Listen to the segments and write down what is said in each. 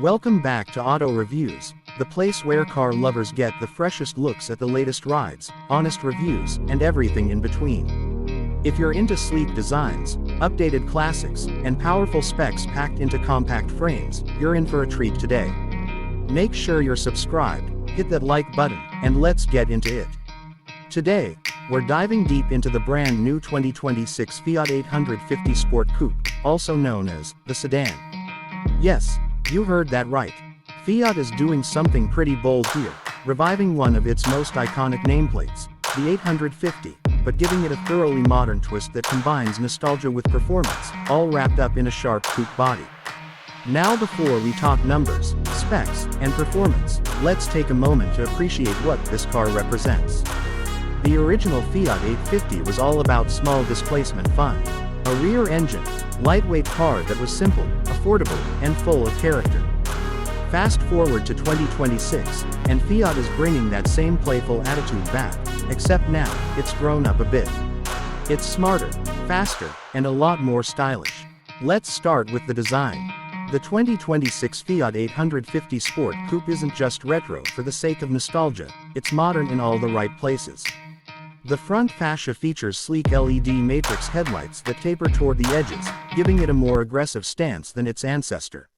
Welcome back to Auto Reviews, the place where car lovers get the freshest looks at the latest rides, honest reviews, and everything in between. If you're into sleek designs, updated classics, and powerful specs packed into compact frames, you're in for a treat today. Make sure you're subscribed, hit that like button, and let's get into it. Today, we're diving deep into the brand new 2026 Fiat 850 Sport Coupe, also known as the sedan. Yes, you heard that right. Fiat is doing something pretty bold here, reviving one of its most iconic nameplates, the 850, but giving it a thoroughly modern twist that combines nostalgia with performance, all wrapped up in a sharp coupe body. Now before we talk numbers, specs, and performance, let's take a moment to appreciate what this car represents. The original Fiat 850 was all about small displacement fun. A rear-engine, lightweight car that was simple, affordable, and full of character. Fast forward to 2026, and Fiat is bringing that same playful attitude back, except now, it's grown up a bit. It's smarter, faster, and a lot more stylish. Let's start with the design. The 2026 Fiat 850 Sport Coupe isn't just retro for the sake of nostalgia, it's modern in all the right places. The front fascia features sleek LED matrix headlights that taper toward the edges, giving it a more aggressive stance than its ancestor.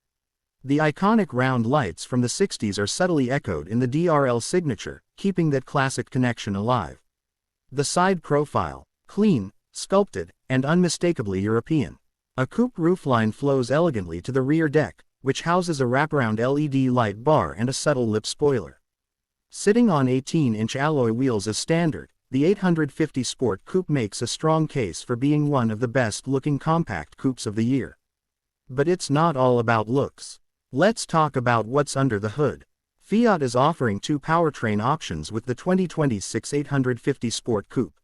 The iconic round lights from the 60s are subtly echoed in the DRL signature, keeping that classic connection alive. The side profile, clean, sculpted, and unmistakably European. A coupe roofline flows elegantly to the rear deck, which houses a wraparound LED light bar and a subtle lip spoiler. Sitting on 18-inch alloy wheels as standard, the 850 Sport Coupe makes a strong case for being one of the best-looking compact coupes of the year. But it's not all about looks. Let's talk about what's under the hood. Fiat is offering two powertrain options with the 2026 850 Sport Coupe.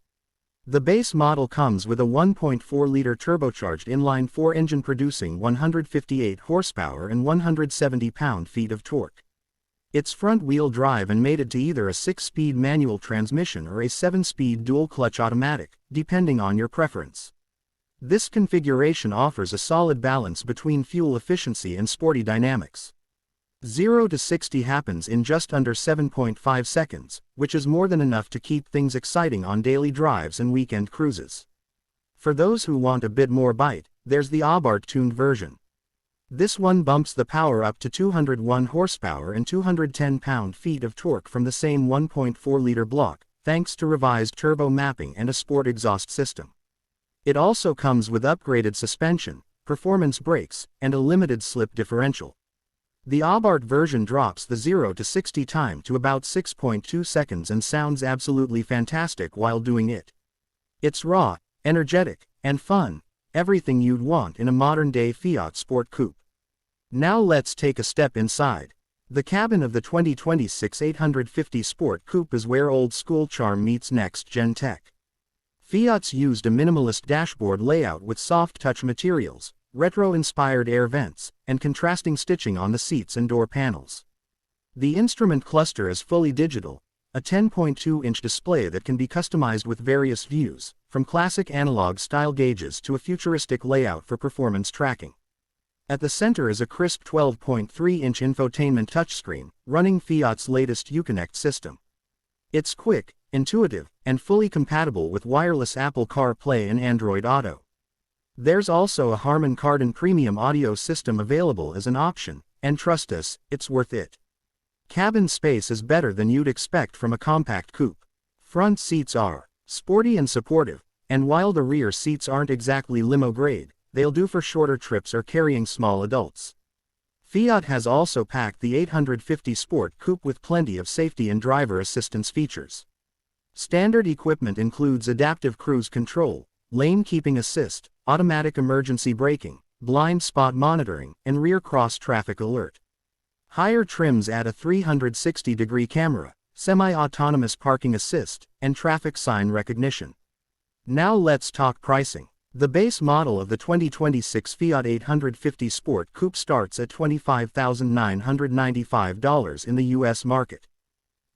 The base model comes with a 1.4-liter turbocharged inline-4 engine producing 158 horsepower and 170 pound-feet of torque. It's front-wheel drive and mated to either a 6-speed manual transmission or a 7-speed dual-clutch automatic, depending on your preference. This configuration offers a solid balance between fuel efficiency and sporty dynamics. 0 to 60 happens in just under 7.5 seconds, which is more than enough to keep things exciting on daily drives and weekend cruises. For those who want a bit more bite, there's the Abarth-tuned version. This one bumps the power up to 201 horsepower and 210 pound-feet of torque from the same 1.4-liter block, thanks to revised turbo mapping and a sport exhaust system. It also comes with upgraded suspension, performance brakes, and a limited slip differential. The Abarth version drops the 0 to 60 time to about 6.2 seconds and sounds absolutely fantastic while doing it. It's raw, energetic, and fun, everything you'd want in a modern-day Fiat Sport Coupe. Now let's take a step inside. The cabin of the 2026 850 Sport Coupe is where old-school charm meets next-gen tech. Fiat's used a minimalist dashboard layout with soft-touch materials, retro-inspired air vents, and contrasting stitching on the seats and door panels. The instrument cluster is fully digital, a 10.2-inch display that can be customized with various views, from classic analog-style gauges to a futuristic layout for performance tracking. At the center is a crisp 12.3-inch infotainment touchscreen, running Fiat's latest Uconnect system. It's quick, intuitive, and fully compatible with wireless Apple CarPlay and Android Auto. There's also a Harman Kardon premium audio system available as an option, and trust us, it's worth it. Cabin space is better than you'd expect from a compact coupe. Front seats are sporty and supportive, and while the rear seats aren't exactly limo grade, they'll do for shorter trips or carrying small adults. Fiat has also packed the 850 Sport Coupe with plenty of safety and driver assistance features. Standard equipment includes adaptive cruise control, lane keeping assist, automatic emergency braking, blind spot monitoring, and rear cross-traffic alert. Higher trims add a 360-degree camera, semi-autonomous parking assist, and traffic sign recognition. Now let's talk pricing. The base model of the 2026 Fiat 850 Sport Coupe starts at $25,995 in the US market.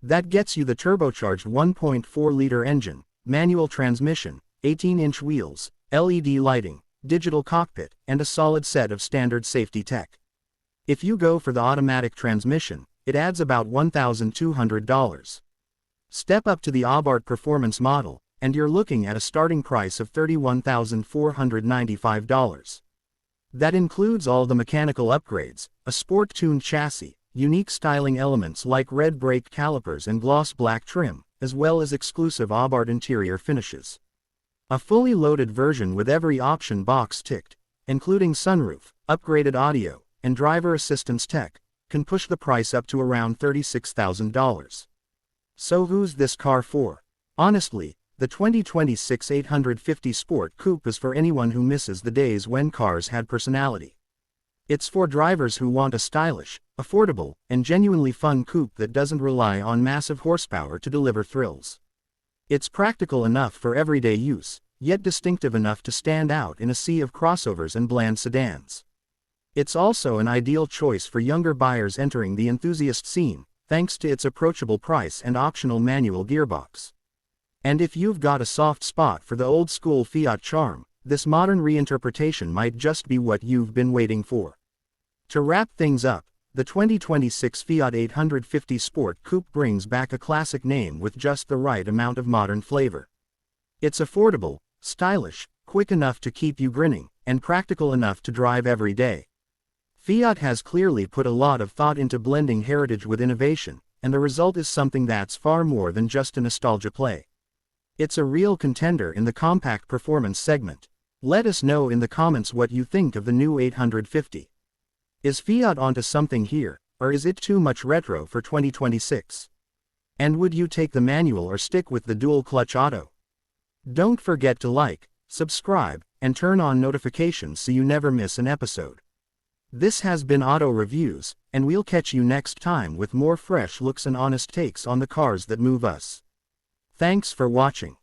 That gets you the turbocharged 1.4-liter engine, manual transmission, 18-inch wheels, LED lighting, digital cockpit, and a solid set of standard safety tech. If you go for the automatic transmission, it adds about $1,200. Step up to the Abarth Performance model, and you're looking at a starting price of $31,495. That includes all the mechanical upgrades, a sport-tuned chassis, unique styling elements like red brake calipers and gloss black trim, as well as exclusive Abarth interior finishes. A fully loaded version with every option box ticked, including sunroof, upgraded audio, and driver assistance tech, can push the price up to around $36,000. So who's this car for? Honestly, the 2026 850 Sport Coupe is for anyone who misses the days when cars had personality. It's for drivers who want a stylish, affordable, and genuinely fun coupe that doesn't rely on massive horsepower to deliver thrills. It's practical enough for everyday use, yet distinctive enough to stand out in a sea of crossovers and bland sedans. It's also an ideal choice for younger buyers entering the enthusiast scene, thanks to its approachable price and optional manual gearbox. And if you've got a soft spot for the old-school Fiat charm, this modern reinterpretation might just be what you've been waiting for. To wrap things up, the 2026 Fiat 850 Sport Coupe brings back a classic name with just the right amount of modern flavor. It's affordable, stylish, quick enough to keep you grinning, and practical enough to drive every day. Fiat has clearly put a lot of thought into blending heritage with innovation, and the result is something that's far more than just a nostalgia play. It's a real contender in the compact performance segment. Let us know in the comments what you think of the new 850. Is Fiat onto something here, or is it too much retro for 2026? And would you take the manual or stick with the dual-clutch auto? Don't forget to like, subscribe, and turn on notifications so you never miss an episode. This has been Auto Reviews, and we'll catch you next time with more fresh looks and honest takes on the cars that move us. Thanks for watching.